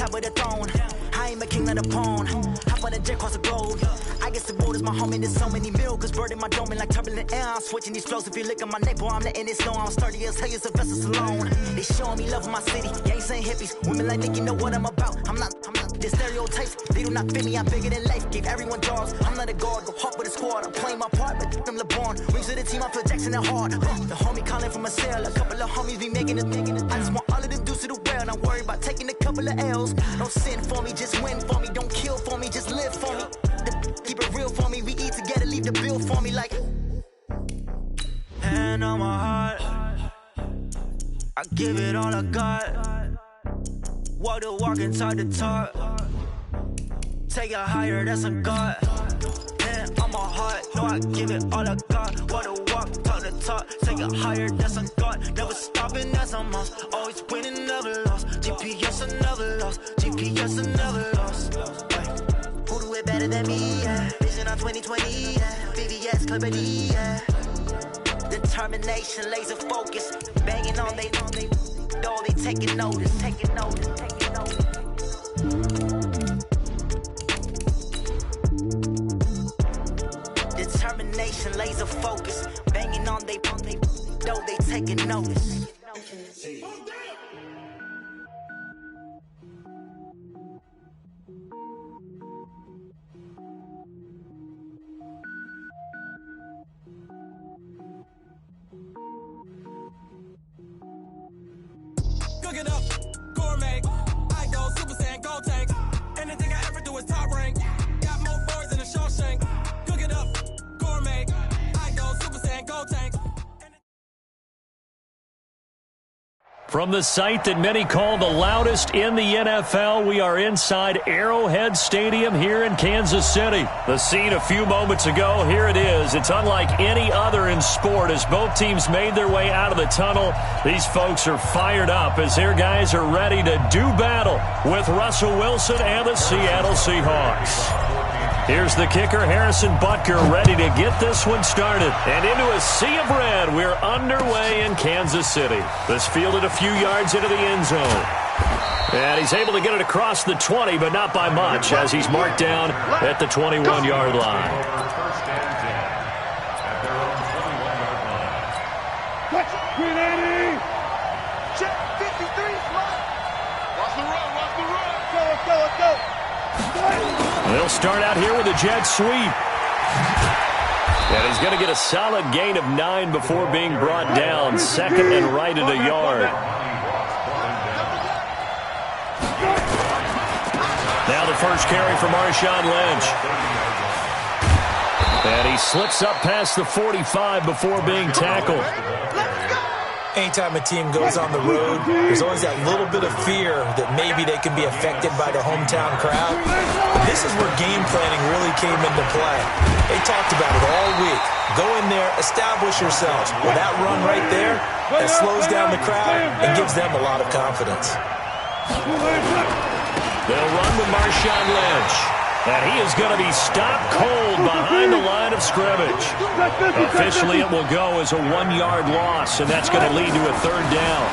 top of the throne. I ain't a king of the pawn. Hop on a jet across the globe. I guess the world is my home and there's so many miracles. Bird in my dome and like turbulent air. I'm switching these flows. If you look at my neck, boy, I'm letting it slow. I'm sturdy as hell, it's a vessel alone. They showing me love in my city. Yeah, ain't saying hippies. Women like Nick, you know what I'm about. I'm not the stereotypes. They do not fit me. I'm bigger than life. Gave everyone jobs. I'm not a guard. Go hard with a squad. I'm playing my part, but I'm LeBron. Rings to the team. I feel Jackson and hard. The homie calling from a cell. A couple of homies be making it. I just want all of them dudes to the well. Not worry about taking a couple of L's. Don't sin for me, just win for me. Don't kill for me, just live for me. Keep it real for me. We eat together, leave the bill for me like. Hand on my heart, I give it all I got. Walk the walk and talk the talk. Take it higher, that's a God. Hand on my heart, no, I give it all I got. Walk the walk, talk the talk. Take it higher, that's a God. Never stopping, that's a must. Always winning, never lost. GPS, I never lost. GPS, I never lost. Who do it better than me? Yeah. Vision on 2020. Yeah. VVS, Clippity. Yeah. Determination, laser focus. Banging on they door, they taking notice. Taking notice. Taking notice. Determination, laser focus. Banging on they door, they taking notice. Cook it up, gourmet. I go Super Saiyan, gold tank. Anything I ever do is top rank. Got more boys than a Shawshank. Cook it up, gourmet. I go Super Saiyan, gold tank. From the site that many call the loudest in the NFL, we are inside Arrowhead Stadium here in Kansas City. The scene a few moments ago, here it is. It's unlike any other in sport as both teams made their way out of the tunnel. These folks are fired up as their guys are ready to do battle with Russell Wilson and the Seattle Seahawks. Here's the kicker, Harrison Butker, ready to get this one started. And into a sea of red, we're underway in Kansas City. This fielded a few yards into the end zone. And he's able to get it across the 20, but not by much, as he's marked down at the 21-yard line. Check 53, watch the run, let's go. They'll start out here with a jet sweep. And he's going to get a solid gain of 9 before being brought down. Second and right at a yard. Now the first carry for Marshawn Lynch. And he slips up past the 45 before being tackled. Anytime a team goes on the road, there's always that little bit of fear that maybe they can be affected by the hometown crowd. But this is where game planning really came into play. They talked about it all week. Go in there, establish yourselves. With that run right there, that slows down the crowd and gives them a lot of confidence. They'll run with Marshawn Lynch. And he is going to be stopped cold behind the line of scrimmage. Officially, it will go as a 1-yard loss, and that's going to lead to a third down.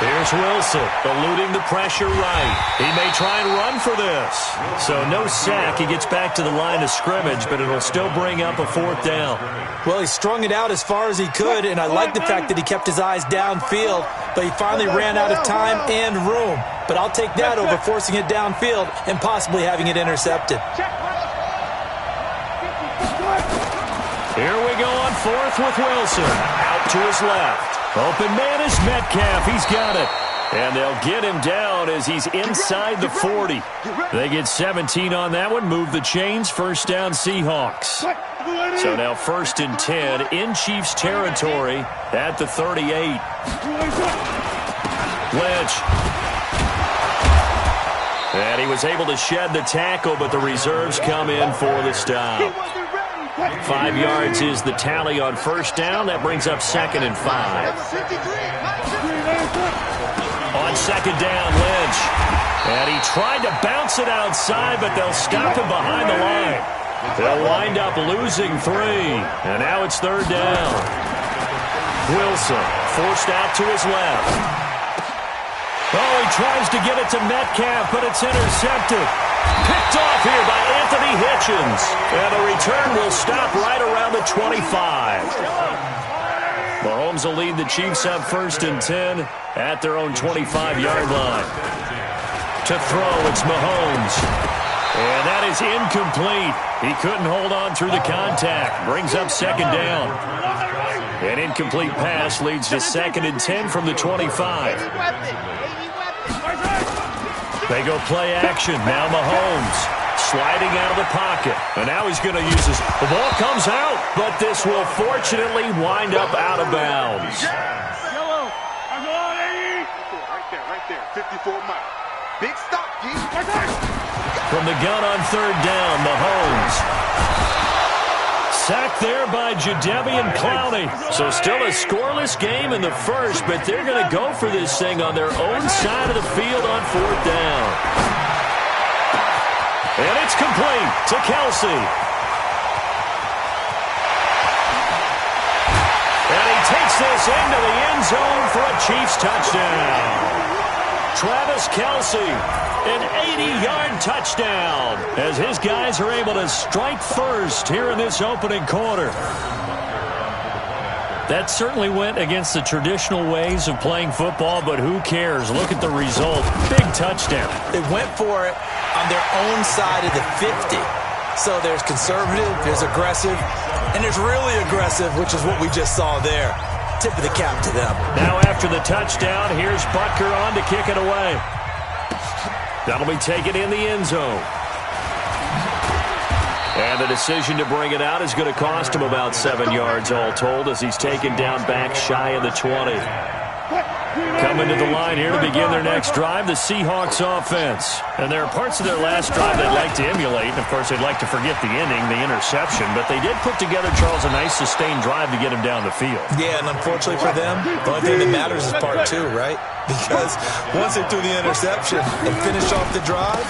Here's Wilson, eluding the pressure right. He may try and run for this. So no sack. He gets back to the line of scrimmage, but it'll still bring up a fourth down. Well, he strung it out as far as he could, and I like the fact that he kept his eyes downfield, but he finally ran out of time and room. But I'll take that over forcing it downfield and possibly having it intercepted. Here we go on fourth with Wilson. Out to his left. Open man is Metcalf. He's got it. And they'll get him down as he's inside the 40. They get 17 on that one. Move the chains. First down, Seahawks. So now first and 10 in Chiefs territory at the 38. Lynch. And he was able to shed the tackle, but the reserves come in for the stop. 5 yards is the tally on first down. That brings up second and 5. On second down, Lynch. And he tried to bounce it outside, but they'll stop him behind the line. They'll wind up losing 3. And now it's third down. Wilson forced out to his left. Oh, he tries to get it to Metcalf, but it's intercepted. Picked off here by Anthony Hitchens. And the return will stop right around the 25. Mahomes will lead the Chiefs up 1st and 10 at their own 25-yard line. To throw, it's Mahomes. And that is incomplete. He couldn't hold on through the contact. Brings up 2nd down. An incomplete pass leads to 2nd and 10 from the 25. They go play action. Now Mahomes sliding out of the pocket. And now he's going to use this. The ball comes out, but this will fortunately wind up out of bounds. Right there. 54 miles. Big stop, G. From the gun on 3rd down, Mahomes. Sacked there by Jadeveon Clowney. So still a scoreless game in the first, but they're going to go for this thing on their own side of the field on 4th down. And it's complete to Kelsey. And he takes this into the end zone for a Chiefs touchdown. Travis Kelsey, an 80-yard touchdown, as his guys are able to strike first here in this opening quarter. That certainly went against the traditional ways of playing football, but who cares? Look at the result. Big touchdown. They went for it on their own side of the 50. So there's conservative, there's aggressive, and there's really aggressive, which is what we just saw there. Tip of the cap to them. Now after the touchdown, here's Butker on to kick it away. That'll be taken in the end zone. And the decision to bring it out is going to cost him about 7 yards all told as he's taken down back shy of the 20. Coming to the line here to begin their next drive, the Seahawks offense. And there are parts of their last drive they'd like to emulate. And, of course, they'd like to forget the ending, the interception. But they did put together, Charles, a nice sustained drive to get him down the field. Yeah, and unfortunately for them, the only thing that matters is part 2, right? Because once they threw the interception and finished off the drive,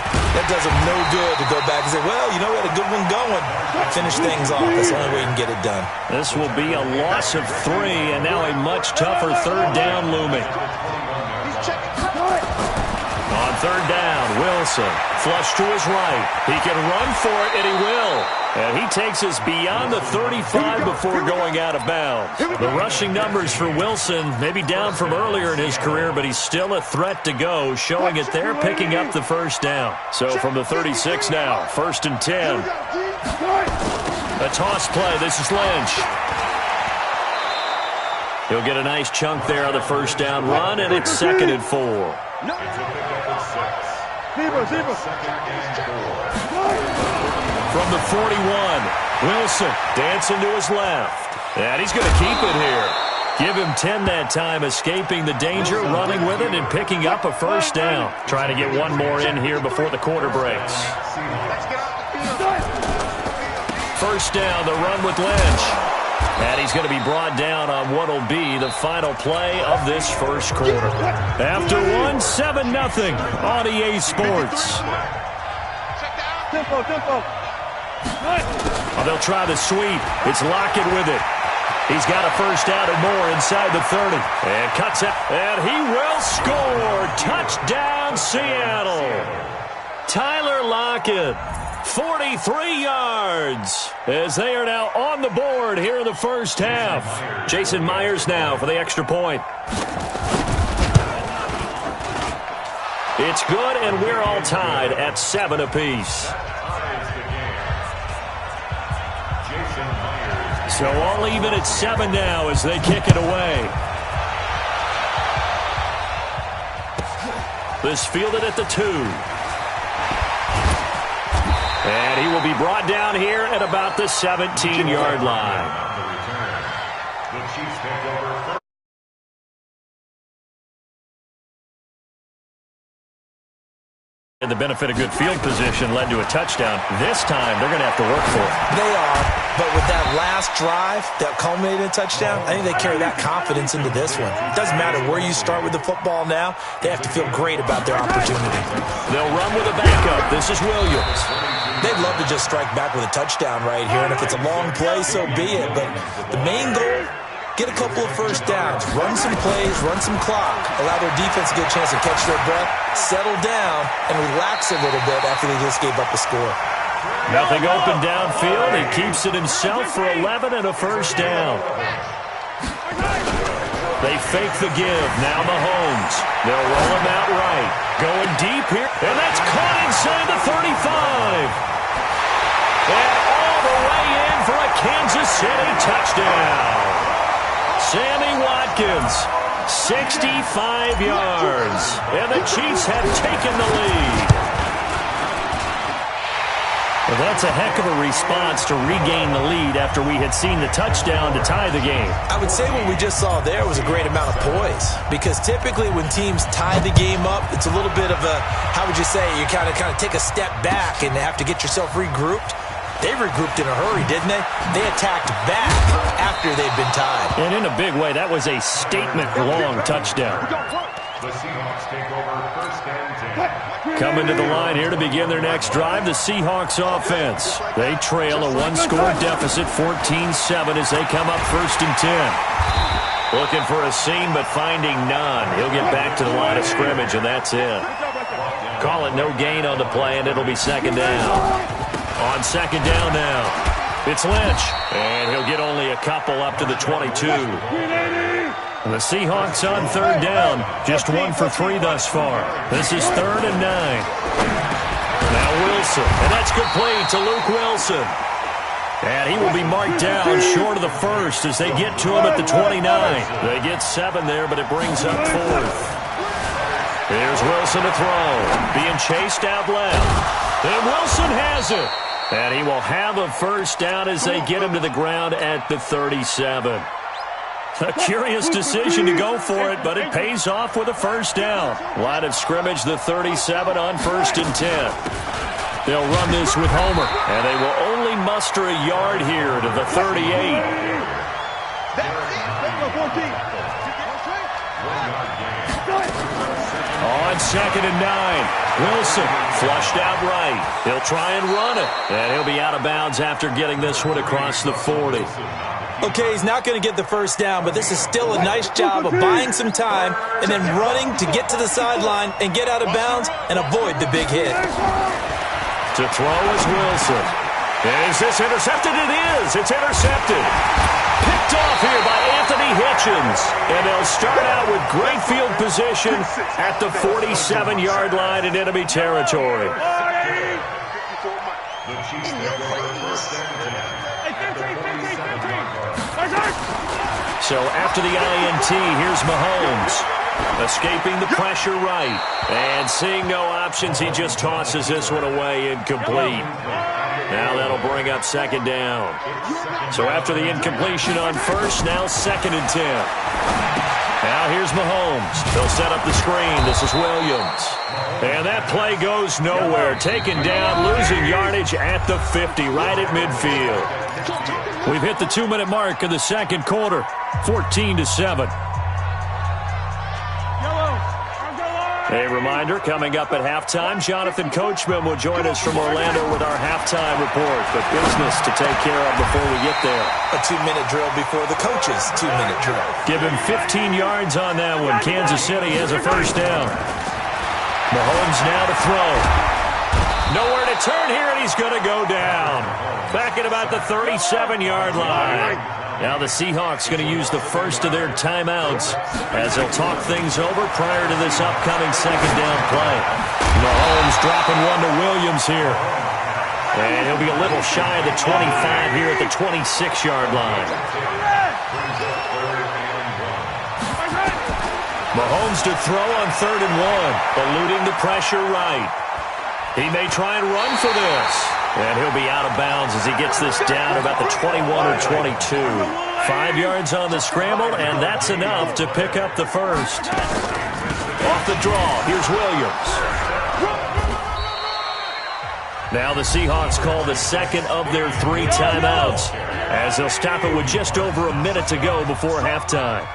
that does them no good to go back and say, well, you know, we had a good one going. Finish things off. That's the only way you can get it done. This will be a loss of 3, and now a much tougher 3rd down looming. On 3rd down, Wilson, flush to his right. He can run for it, and he will. And he takes us beyond the 35 before going out of bounds. The rushing numbers for Wilson maybe down from earlier in his career, but he's still a threat to go, showing it there, picking up the 1st down. So from the 36 now, 1st and 10. A toss play. This is Lynch. He'll get a nice chunk there on the 1st down run, and it's 2nd and 4. From the 41, Wilson dancing to his left. And he's going to keep it here. Give him 10 that time, escaping the danger, running with it, and picking up a 1st down. Trying to get one more in here before the quarter breaks. 1st down, the run with Lynch. And he's going to be brought down on what will be the final play of this first quarter. After 7-0 on EA Sports. Oh, they'll try the sweep. It's Lockett with it. He's got a 1st down and more inside the 30. And cuts it. And he will score. Touchdown, Seattle. Tyler Lockett. 43 yards as they are now on the board here in the first half. Jason Myers now for the extra point. It's good, and we're all tied at 7 apiece. So all even at 7 now as they kick it away. This fielded at the 2. And he will be brought down here at about the 17-yard line. And the benefit of good field position led to a touchdown. This time, they're going to have to work for it. They are, but with that last drive that culminated in a touchdown, I think they carry that confidence into this one. It doesn't matter where you start with the football now. They have to feel great about their opportunity. They'll run with a backup. This is Williams. They'd love to just strike back with a touchdown right here, and if it's a long play, so be it. But the main goal get a couple of first downs, run some plays, run some clock, allow their defense to get a chance to catch their breath, settle down, and relax a little bit after they just gave up the score. Nothing open downfield. He keeps it himself for 11 and a first down. They fake the give. Now Mahomes. They'll roll him out right. Going deep here. And that's caught inside the 35. And all the way in for a Kansas City touchdown. Sammy Watkins, 65 yards. And the Chiefs have taken the lead. Well, that's a heck of a response to regain the lead after we had seen the touchdown to tie the game. I would say what we just saw there was a great amount of poise, because typically when teams tie the game up, it's a little bit of a, how would you say, you kind of take a step back and have to get yourself regrouped. They regrouped in a hurry, didn't they? They attacked back after they'd been tied. And in a big way, that was a statement-long touchdown. The Seahawks take over first and 10. Coming to the line here to begin their next drive, the Seahawks offense. They trail a one-score deficit, 14-7, as they come up first and 10. Looking for a seam, but finding none. He'll get back to the line of scrimmage, and that's it. Call it no gain on the play, and it'll be second down. On second down now, it's Lynch, and he'll get only a couple up to the 22. The Seahawks on third down, just 1 for 3 thus far. This is 3rd and 9. Now Wilson, and that's complete to Luke Wilson. And he will be marked down short of the first as they get to him at the 29. They get 7 there, but it brings up 4th. Here's Wilson to throw, being chased out left. And Wilson has it. And he will have a first down as they get him to the ground at the 37. A curious decision to go for it, but it pays off with a first down. Line of scrimmage, the 37 on 1st and 10. They'll run this with Homer, and they will only muster a yard here to the 38. On 2nd and 9, Wilson flushed out right. He'll try and run it, and he'll be out of bounds after getting this one across the 40. Okay, he's not going to get the first down, but this is still a nice job of buying some time and then running to get to the sideline and get out of bounds and avoid the big hit. To throw is Wilson. And is this intercepted? It is. It's intercepted. Picked off here by Anthony Hitchens. And they'll start out with great field position at the 47-yard line in enemy territory. The Chiefs take over first and 10. So after the INT, here's Mahomes. Escaping the pressure right. And seeing no options, he just tosses this one away incomplete. Now that'll bring up second down. So after the incompletion on first, now 2nd and 10. Now here's Mahomes. They'll set up the screen. This is Williams. And that play goes nowhere. Taken down, losing yardage at the 50, right at midfield. We've hit the 2-minute mark of the second quarter, 14-7. A reminder, coming up at halftime, Jonathan Coachman will join us from Orlando with our halftime report. But business to take care of before we get there. A 2-minute drill before the coach's 2-minute drill. Give him 15 yards on that one. Kansas City has a first down. Mahomes now to throw. Nowhere to turn here, and he's going to go down. Back at about the 37-yard line. Now the Seahawks going to use the first of their timeouts as they'll talk things over prior to this upcoming second down play. Mahomes dropping one to Williams here. And he'll be a little shy of the 25 here at the 26-yard line. Mahomes to throw on 3rd and 1, eluding the pressure right. He may try and run for this. And he'll be out of bounds as he gets this down about the 21 or 22. 5 yards on the scramble, and that's enough to pick up the first. Off the draw, here's Williams. Now the Seahawks call the second of their 3 timeouts as they'll stop it with just over a minute to go before halftime.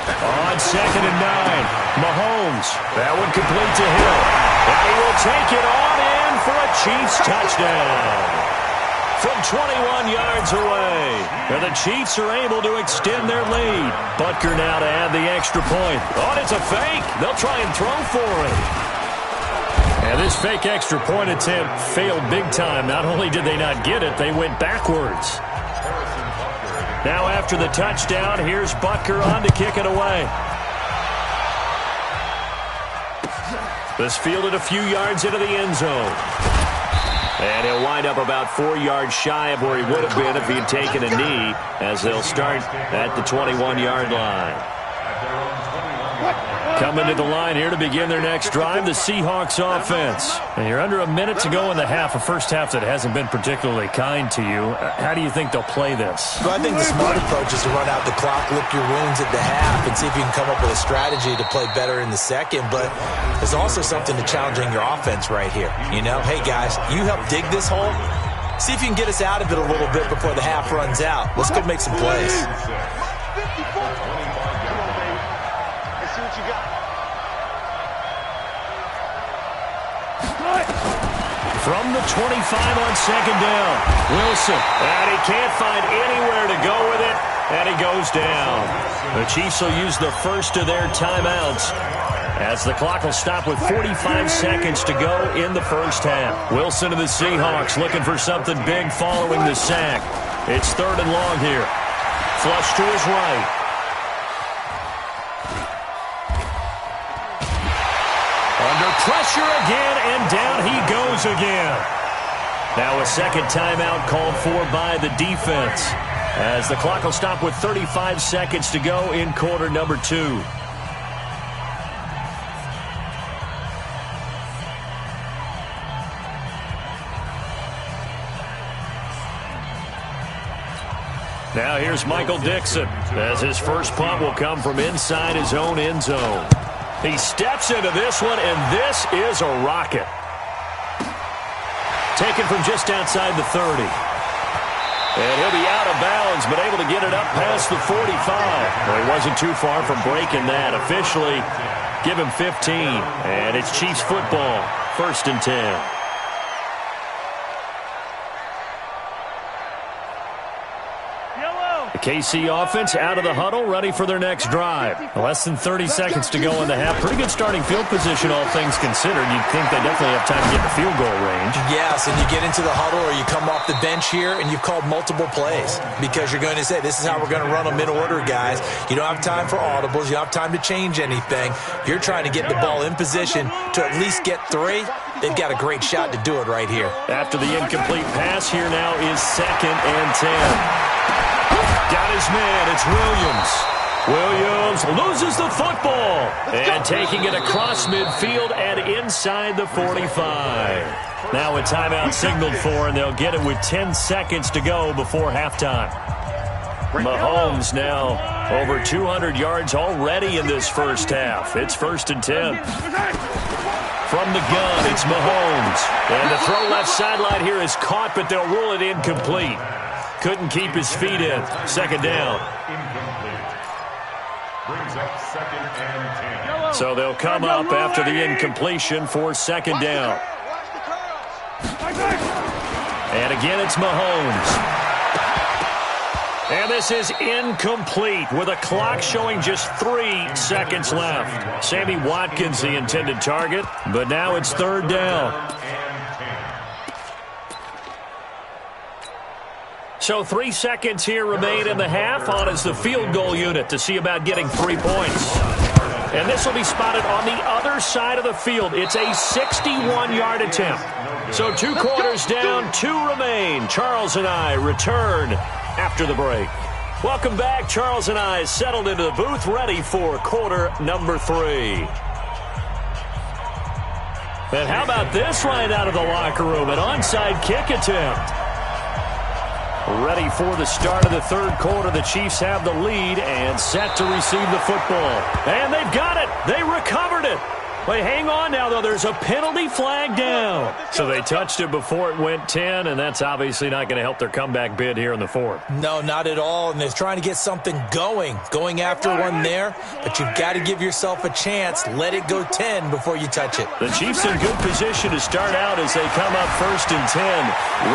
On 2nd and 9, Mahomes. That one complete to Hill. And he will take it on in for a Chiefs touchdown. from 21 yards away. And the Chiefs are able to extend their lead. Butker now to add the extra point. Oh, it's a fake. They'll try and throw for it. And this fake extra point attempt failed big time. Not only did they not get it, they went backwards. Now after the touchdown, here's Butker on to kick it away. This fielded a few yards into the end zone. And he'll wind up about 4 yards shy of where he would have been if he had taken a knee, as they'll start at the 21-yard line. Coming to the line here to begin their next drive, the Seahawks offense. And you're under a minute to go in the half, a first half that hasn't been particularly kind to you. How do you think they'll play this? Well, I think the smart approach is to run out the clock, lick your wounds at the half, and see if you can come up with a strategy to play better in the second. But there's also something to challenging your offense right here. You know, hey, guys, you help dig this hole. See if you can get us out of it a little bit before the half runs out. Let's go make some plays. From the 25 on second down, Wilson. And he can't find anywhere to go with it, and he goes down. The Chiefs will use the first of their timeouts as the clock will stop with 45 seconds to go in the first half. Wilson and the Seahawks looking for something big following the sack. It's 3rd and long here. Flush to his right. Under pressure again, and down he goes again. Now a second timeout called for by the defense, as the clock will stop with 35 seconds to go in quarter number 2. Now here's Michael Dixon, as his first punt will come from inside his own end zone. He steps into this one, and this is a rocket. Taken from just outside the 30. And he'll be out of bounds, but able to get it up past the 45. Well, he wasn't too far from breaking that. Officially, give him 15. And it's Chiefs football, 1st and 10. The KC offense out of the huddle, ready for their next drive. Less than 30 seconds to go in the half. Pretty good starting field position, all things considered. You'd think they definitely have time to get in the field goal range. Yes, and you get into the huddle or you come off the bench here and you've called multiple plays because you're going to say, this is how we're going to run them in order, guys. You don't have time for audibles. You don't have time to change anything. You're trying to get the ball in position to at least get 3. They've got a great shot to do it right here. After the incomplete pass, here now is 2nd and 10. Got his man, it's Williams. Williams loses the football. And taking it across midfield and inside the 45. Now a timeout signaled for, and they'll get it with 10 seconds to go before halftime. Mahomes now over 200 yards already in this first half. It's 1st and 10. From the gun, it's Mahomes. And the throw left sideline here is caught, but they'll rule it incomplete. Couldn't keep his feet in. 2nd down. Brings up 2nd and 10. So they'll come up after the incompletion for 2nd down. And again, it's Mahomes. And this is incomplete with a clock showing just 3 seconds left. Sammy Watkins, the intended target, but now it's 3rd down. So 3 seconds here remain in the half. On is the field goal unit to see about getting 3 points. And this will be spotted on the other side of the field. It's a 61-yard attempt. So 2 quarters down, 2 remain. Charles and I return after the break. Welcome back. Charles and I settled into the booth, ready for quarter number 3. And how about this right out of the locker room? An onside kick attempt. Ready for the start of the 3rd quarter. The Chiefs have the lead and set to receive the football. And they've got it. They recovered it. Wait, hang on now, though. There's a penalty flag down. So they touched it before it went 10, and that's obviously not going to help their comeback bid here in the fourth. No, not at all, and they're trying to get something going after one there, but you've got to give yourself a chance. Let it go 10 before you touch it. The Chiefs in good position to start out as they come up 1st and 10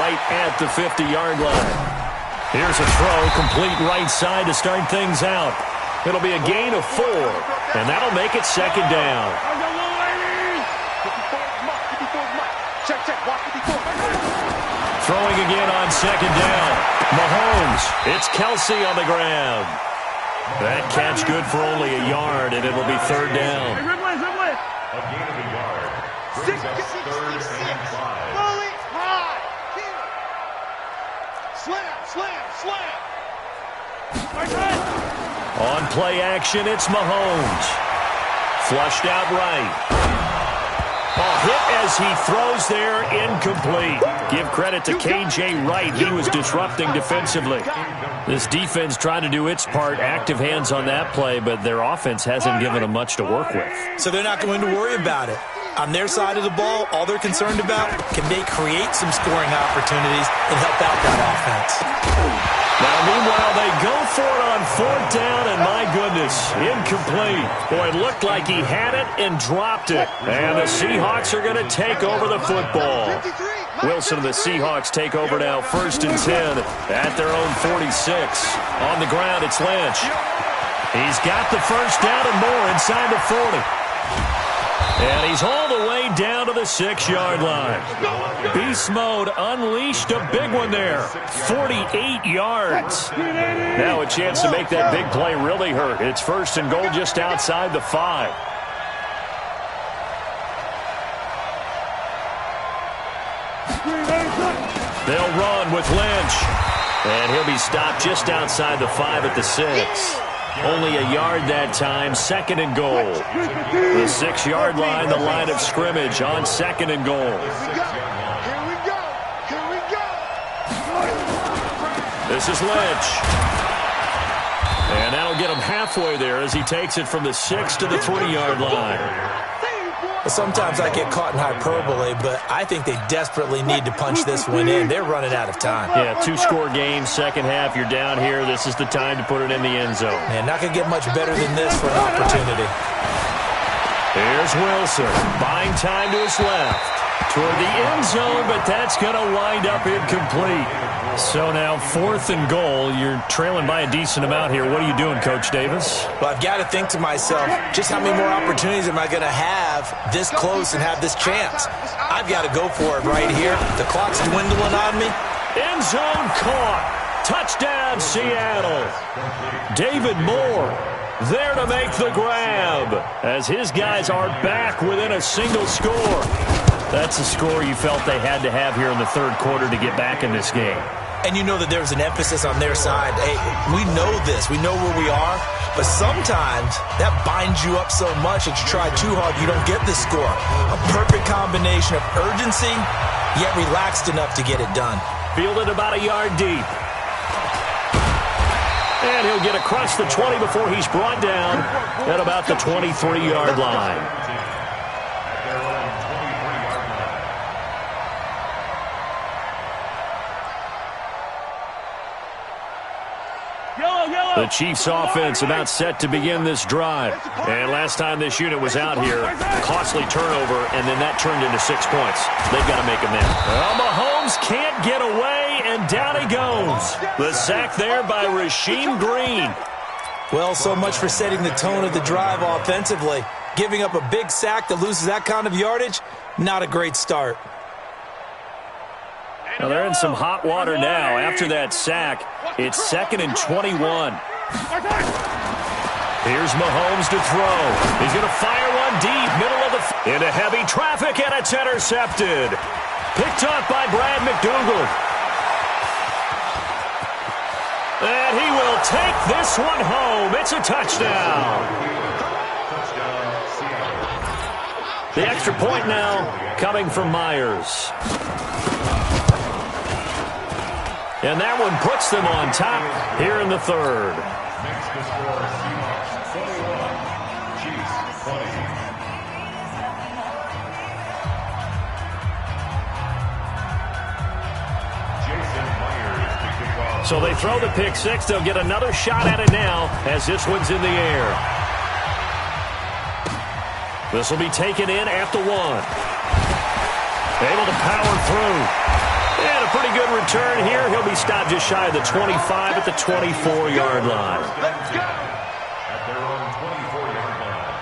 right at the 50-yard line. Here's a throw, complete right side to start things out. It'll be a gain of 4, and that'll make it 2nd down. Throwing again on 2nd down. Mahomes, it's Kelsey on the ground. That catch good for only a yard, and it'll be 3rd down. A gain of a yard. Brings up 3rd and 5. Bully high. Slam. On play action, it's Mahomes. Flushed out right. Hit as he throws there, incomplete. Give credit to K.J. Wright. He was disrupting defensively. This defense trying to do its part, active hands on that play, but their offense hasn't given them much to work with. So they're not going to worry about it. On their side of the ball, all they're concerned about, can they create some scoring opportunities and help out that offense? Now, meanwhile, they go for it on 4th down, and my goodness, incomplete. Boy, it looked like he had it and dropped it. And the Seahawks are going to take over the football. Wilson and the Seahawks take over now, 1st and 10 at their own 46. On the ground, it's Lynch. He's got the 1st down and more inside the 40. And he's all the way down to the 6-yard line. Beast mode unleashed, a big one there. 48 yards. Now a chance to make that big play really hurt. It's 1st and goal just outside the 5. They'll run with Lynch. And he'll be stopped just outside the 5 at the 6. Only a yard that time, 2nd and goal. The 6-yard line, the line of scrimmage on 2nd and goal. This is Lynch. And that'll get him halfway there as he takes it from the 6 to the 3-yard line. Sometimes I get caught in hyperbole, but I think they desperately need to punch this one in. They're running out of time. Yeah, 2-score game, second half, you're down here. This is the time to put it in the end zone. Man, not going to get much better than this for an opportunity. Here's Wilson, buying time to his left. Toward the end zone, but that's going to wind up incomplete. So now 4th and goal. You're trailing by a decent amount here. What are you doing, Coach Davis? Well, I've got to think to myself, just how many more opportunities am I going to have this close and have this chance? I've got to go for it right here. The clock's dwindling on me. End zone caught. Touchdown, Seattle. David Moore there to make the grab as his guys are back within a single score. That's a score you felt they had to have here in the 3rd quarter to get back in this game. And you know that there's an emphasis on their side. Hey, we know this. We know where we are. But sometimes that binds you up so much that you try too hard, you don't get the score. A perfect combination of urgency, yet relaxed enough to get it done. Fielded about a yard deep. And he'll get across the 20 before he's brought down at about the 23-yard line. The Chiefs offense about set to begin this drive. And last time this unit was out here, costly turnover, and then that turned into 6 points. They've got to make them in. Well, Mahomes can't get away, and down he goes. The sack there by Rasheem Green. Well, so much for setting the tone of the drive offensively. Giving up a big sack that loses that kind of yardage, not a great start. Well, they're in some hot water now. After that sack, it's 2nd and 21. Here's Mahomes to throw. He's going to fire one deep, middle of the into heavy traffic, and it's intercepted. Picked up by Brad McDougal. And he will take this one home. It's a touchdown. The extra point now coming from Myers. And that one puts them on top here in the 3rd. So they throw the pick six. They'll get another shot at it now as this one's in the air. This will be taken in at the 1. Able to power through. And a pretty good return here. He'll be stopped just shy of the 25 at the 24-yard line. Let's go! At their own 24-yard line.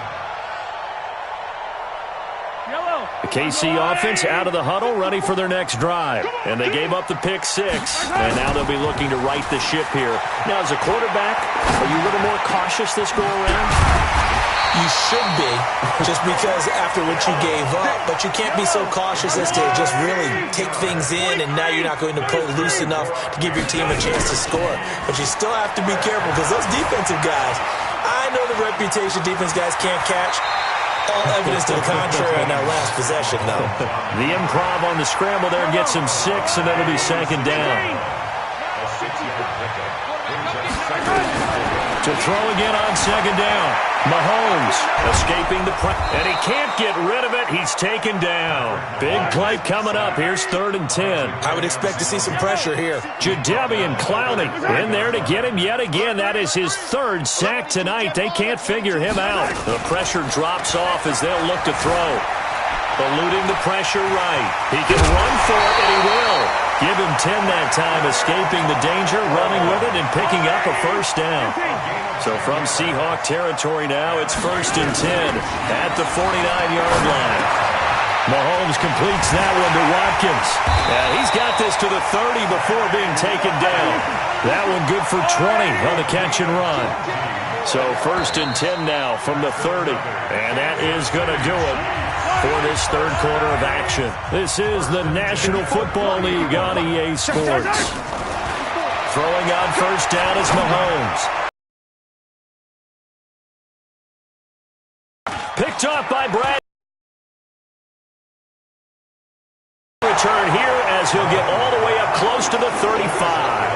The KC offense out of the huddle, ready for their next drive. And they gave up the pick six. And now they'll be looking to right the ship here. Now, as a quarterback, are you a little more cautious this go-around? You should be, just because after what you gave up, but you can't be so cautious as to just really take things in, and now you're not going to play loose enough to give your team a chance to score. But you still have to be careful, because those defensive guys, I know the reputation defense guys can't catch. All evidence to the contrary on that last possession, though. The improv on the scramble there gets him 6, and then it'll be second down. A 6-yard pickup brings up second. To throw again on second down. Mahomes escaping the pressure. And he can't get rid of it. He's taken down. Big play coming up. Here's 3rd and 10. I would expect to see some pressure here. Jadeveon Clowney in there to get him yet again. That is his 3rd sack tonight. They can't figure him out. The pressure drops off as they'll look to throw. Eluding the pressure right. He can run for it, and he will. Give him 10 that time, escaping the danger, running with it, and picking up a first down. So from Seahawk territory now, it's 1st and 10 at the 49-yard line. Mahomes completes that one to Watkins. And he's got this to the 30 before being taken down. That one good for 20 on the catch and run. So 1st and 10 now from the 30. And that is going to do it for this 3rd quarter of action. This is the National Football League on EA Sports. Throwing on first down is Mahomes. Picked off by Brad. Return here as he'll get all the way up close to the 35.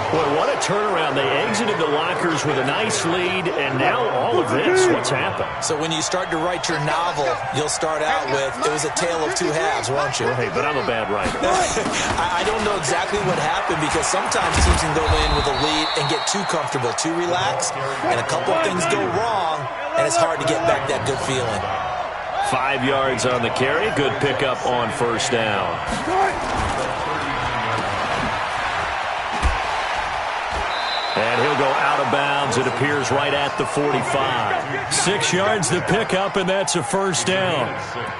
Boy, what a turnaround. They exited the lockers with a nice lead, and now all of this. What's happened? So when you start to write your novel, you'll start out with, it was a tale of 2 halves, won't you? Hey, but I'm a bad writer. I don't know exactly what happened, because sometimes teams can go in with a lead and get too comfortable, too relaxed, and a couple of things go wrong, and it's hard to get back that good feeling. 5 yards on the carry. Good pickup on first down. And he'll go out of bounds, it appears, right at the 45. 6 yards to pick up, and that's a first down.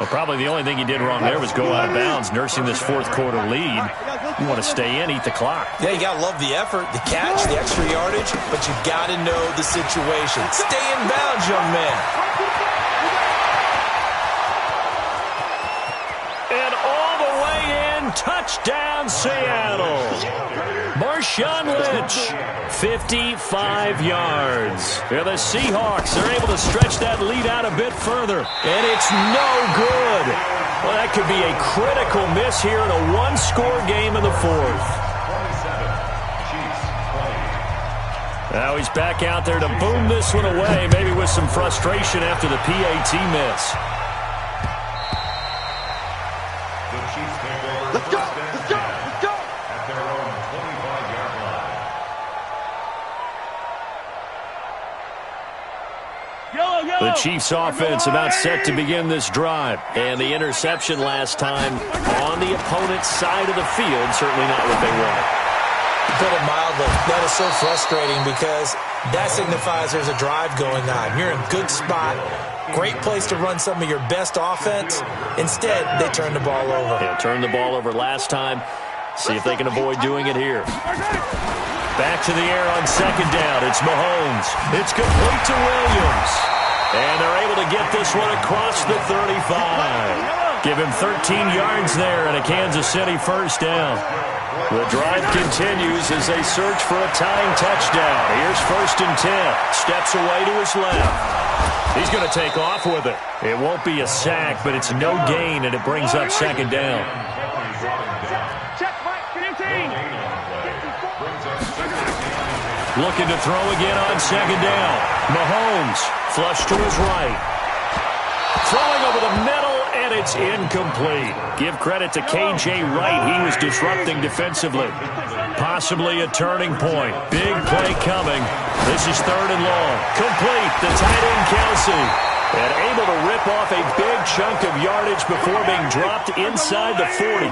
Well, probably the only thing he did wrong there was go out of bounds, nursing this 4th quarter lead. You want to stay in, eat the clock. Yeah, you got to love the effort, the catch, the extra yardage, but you got to know the situation. Stay in bounds, young man. And all the way in, touchdown Seattle. Marshawn Lynch, 55 yards. Yeah, the Seahawks are able to stretch that lead out a bit further, and it's no good. Well, that could be a critical miss here in a 1-score game in the 4th. Now he's back out there to boom this one away, maybe with some frustration after the PAT miss. Let's go! Let's go! Let's go! At their own 25-yard line. The Chiefs offense about set to begin this drive. And the interception last time on the opponent's side of the field, certainly not what they wanted. To put it mildly, that is so frustrating because that signifies there's a drive going on. You're in a good spot, great place to run some of your best offense. Instead, they turn the ball over. Yeah, turned the ball over last time. See if they can avoid doing it here. Back to the air on second down. It's Mahomes. It's complete to Williams. And they're able to get this one across the 35. Give him 13 yards there and a Kansas City first down. The drive continues as they search for a tying touchdown. Here's 1st and 10. Steps away to his left. He's going to take off with it. It won't be a sack, but it's no gain, and it brings up second down. Looking to throw again on second down. Mahomes, flush to his right. Throwing over the middle, and it's incomplete. Give credit to K.J. Wright. He was disrupting defensively. possibly a turning point. Big play coming. This is 3rd and long. Complete. The tight end, Kelsey. And able to rip off a big chunk of yardage before being dropped inside the 40.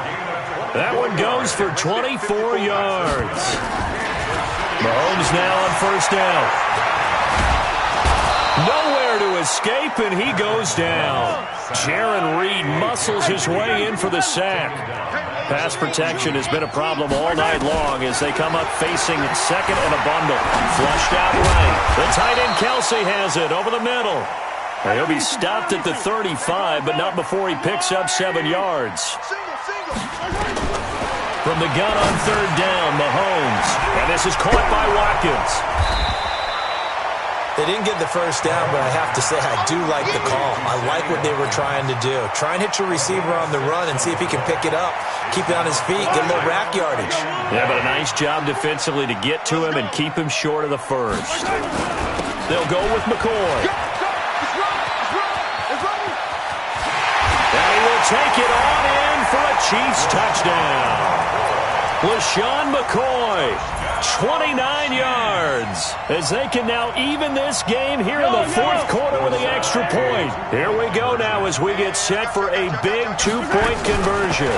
That one goes for 24 yards. Mahomes now on 1st down. Nowhere to escape, and he goes down. Jaron Reed muscles his way in for the sack. Pass protection has been a problem all night long as they come up facing 2nd and a bundle. Flushed out right. The tight end, Kelsey, has it over the middle. He'll be stopped at the 35, but not before he picks up 7 yards. From the gun on 3rd down, Mahomes. And this is caught by Watkins. They didn't get the 1st down, but I have to say I do like the call. I like what they were trying to do. Try and hit your receiver on the run and see if he can pick it up. Keep it on his feet, get a little rack yardage. Yeah, but a nice job defensively to get to him and keep him short of the 1st. They'll go with McCoy. And he will take it on in for a Chiefs touchdown. LaShawn McCoy, 29 yards, as they can now even this game here in the 4th quarter with the extra point. Here we go now as we get set for a big 2-point conversion.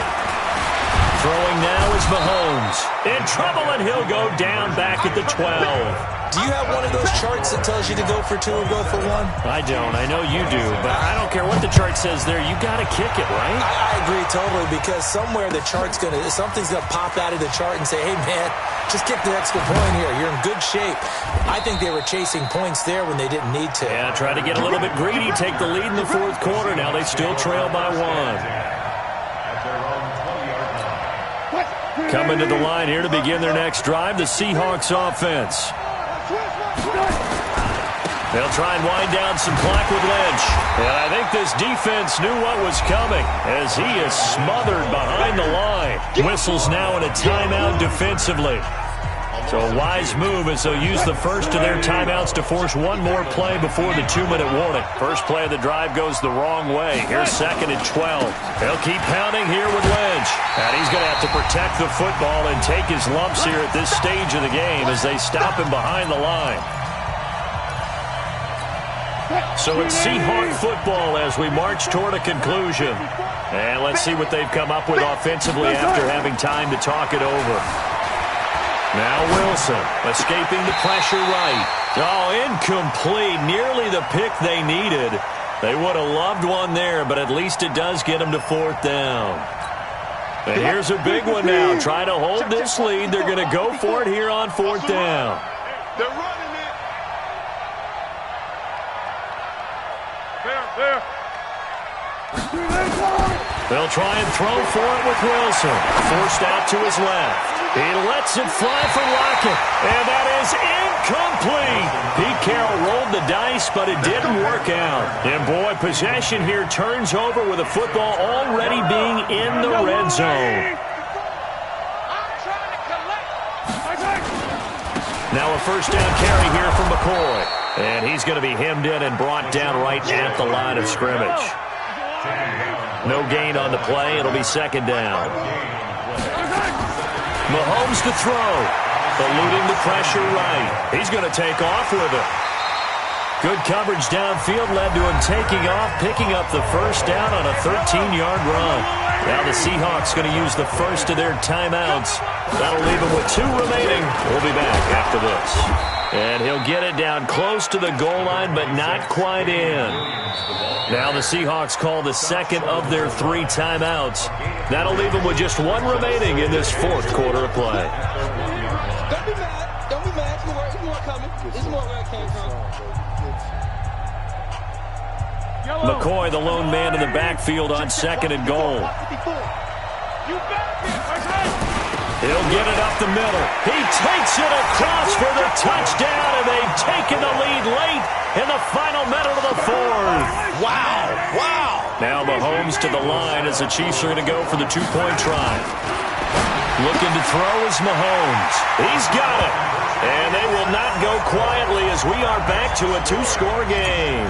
Throwing now is Mahomes. In trouble, and he'll go down back at the 12. Do you have one of those charts that tells you to go for 2 or go for 1? I don't. I know you do, but I don't care what the chart says there. You got to kick it, right? I agree totally, because somewhere the chart's something's going to pop out of the chart and say, hey, man, just kick the extra point here. You're in good shape. I think they were chasing points there when they didn't need to. Yeah, try to get a little bit greedy, take the lead in the 4th quarter. Now they still trail by 1. Coming to the line here to begin their next drive, the Seahawks offense. They'll try and wind down some clock with Lynch. And I think this defense knew what was coming as he is smothered behind the line. Whistles now in a timeout defensively. So a wise move as they'll use the first of their timeouts to force one more play before the 2-minute warning. First play of the drive goes the wrong way. Here's 2nd and 12. They'll keep pounding here with Lynch. And he's going to have to protect the football and take his lumps here at this stage of the game as they stop him behind the line. So it's Seahawk football as we march toward a conclusion. And let's see what they've come up with offensively after having time to talk it over. Now Wilson escaping the pressure right. Oh, incomplete. Nearly the pick they needed. They would have loved one there, but at least it does get them to 4th down. And here's a big one now. Trying to hold this lead. They're going to go for it here on 4th down. They're running it. There. They'll try and throw for it with Wilson. Forced out to his left. He lets it fly for Lockett. And that is incomplete. Pete Carroll rolled the dice, but it didn't work out. And boy, possession here turns over with the football already being in the red zone. Now a 1st down carry here from McCoy. And he's going to be hemmed in and brought down right at the line of scrimmage. No gain on the play. It'll be 2nd down. Mahomes to throw. Eluding the pressure right. He's going to take off with it. Good coverage downfield led to him taking off, picking up the 1st down on a 13-yard run. Now the Seahawks going to use the first of their timeouts. That'll leave them with 2 remaining. We'll be back after this. And he'll get it down close to the goal line, but not quite in. Now the Seahawks call the 2nd of their 3 timeouts. That'll leave them with just 1 remaining in this 4th quarter of play. Don't be mad. Don't be mad. There's more coming. There's more where it came from. McCoy, the lone man in the backfield on 2nd and goal. He'll get it up the middle. He takes it across for the touchdown, and they've taken the lead late in the final minute of the 4th. Wow. Now Mahomes to the line as the Chiefs are going to go for the 2-point try. Looking to throw is Mahomes. He's got it. And they will not go quietly as we are back to a 2-score game.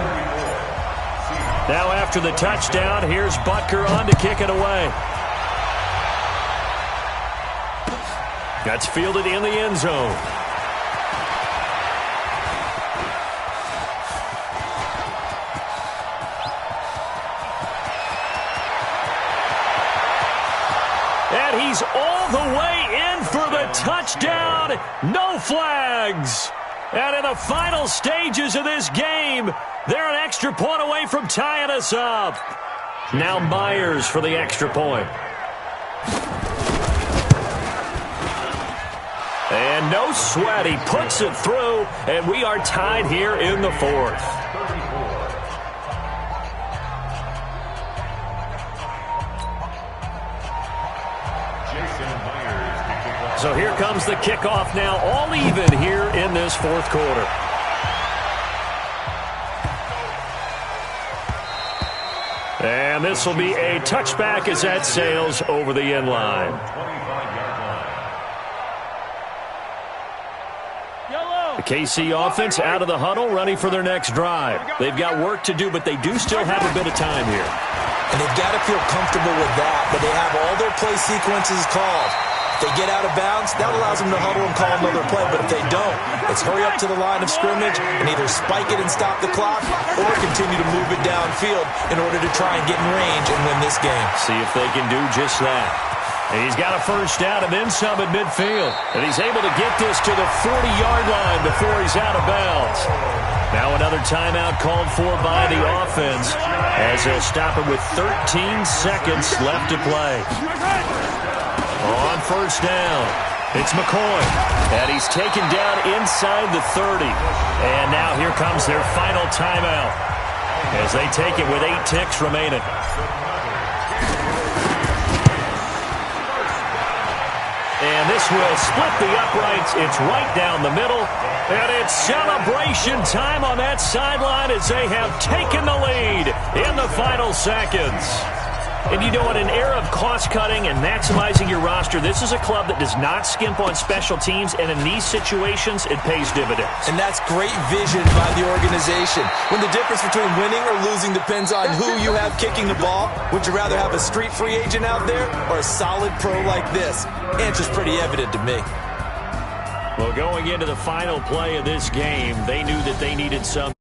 Now after the touchdown, here's Butker on to kick it away. That's fielded in the end zone. And he's all the way in for the touchdown. No flags. And in the final stages of this game, they're an extra point away from tying us up. Now Myers for the extra point. And no sweat. He puts it through, and we are tied here in the fourth. So here comes the kickoff now, all even here in this fourth quarter. And this will be a touchback as that sails over the end line. The KC offense out of the huddle, ready for their next drive. They've got work to do, but they do still have a bit of time here. And they've got to feel comfortable with that, but they have all their play sequences called. If they get out of bounds, that allows them to huddle and call another play. But if they don't, it's hurry up to the line of scrimmage and either spike it and stop the clock or continue to move it downfield in order to try and get in range and win this game. See if they can do just that. And he's got a first down and then some at midfield. And he's able to get this to the 40-yard line before he's out of bounds. Now another timeout called for by the offense as they'll stop it with 13 seconds left to play. On first down, it's McCoy. And he's taken down inside the 30. And now here comes their final timeout as they take it with 8 ticks remaining. And this will split the uprights. It's right down the middle. And it's celebration time on that sideline as they have taken the lead in the final seconds. And you know, in an era of cost-cutting and maximizing your roster, this is a club that does not skimp on special teams, and in these situations, it pays dividends. And that's great vision by the organization. When the difference between winning or losing depends on who you have kicking the ball, would you rather have a street free agent out there or a solid pro like this? Answer's pretty evident to me. Well, going into the final play of this game, they knew that they needed some